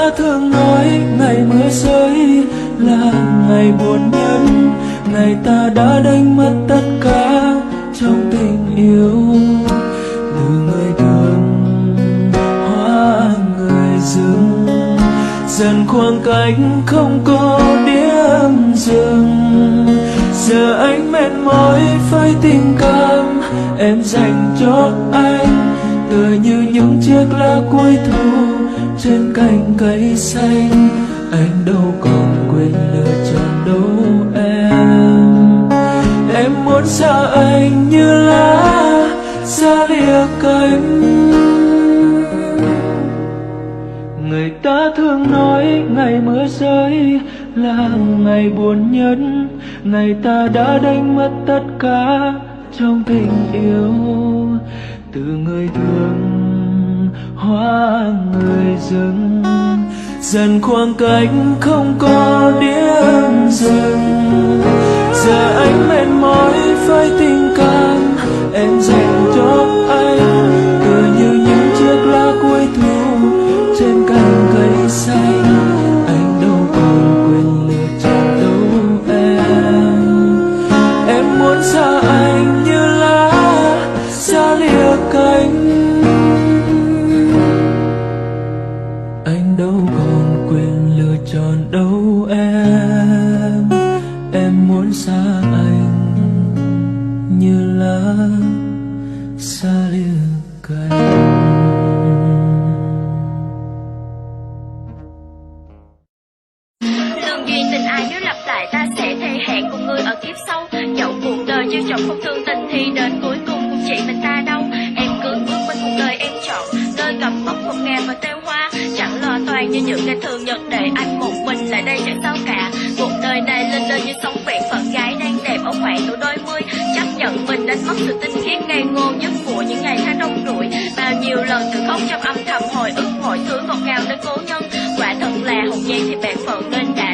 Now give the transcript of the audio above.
ta thường nói ngày mưa rơi là ngày buồn nhất, ngày ta đã đánh mất tất cả trong tình yêu. Từ người thường hóa người dưng, dần khoảng cách không có điểm dừng. Giờ anh mệt mỏi với tình cảm em dành cho anh, tựa như những chiếc lá cuối thu trên cành cây xanh. Anh đâu còn quyền lựa chọn đâu em muốn xa anh như lá xa lìa cánh. Người ta thường nói ngày mưa rơi là ngày buồn nhất, ngày ta đã đánh mất tất cả trong tình yêu. Từ người thường hóa người dưng, dần khoảng cách không có điểm dừng. Giờ anh mệt mỏi với tình cảm em dành cho anh, tựa như những chiếc lá cuối thu trên cành cây xanh. Anh đâu còn quyền lựa chọn đâu em muốn xa anh như lá xa lìa cánh. Anh đâu còn quyền lựa chọn đâu em muốn xa anh như lá xa lìa cánh. Lương duyên tình ai nếu lặp lại ta sẽ thề hẹn cùng người ở kiếp sau. Dẫu cuộc đời chưa chọn không thương tình thì đến cuối cùng cũng chỉ mình ta đâu. Em cứ bước bên cuộc đời em chọn, nơi cầm bốc một ngàn và teo hoa. Chẳng lo toan như những ngày thường nhật để anh một mình lại đây chẳng sao cả. Cuộc đời này lên lên như sóng biển, phận gái đang đẹp ở khoảng tuổi đôi mươi. Chấp nhận mình đánh mất sự tinh khiết ngây ngô nhất của những ngày tháng đông đuổi. Bao nhiêu lần tự khóc trong âm thầm hồi ức mọi thứ ngọt ngào nơi cố nhân. Quả thật là hồng nhan thì bạn phận nên đã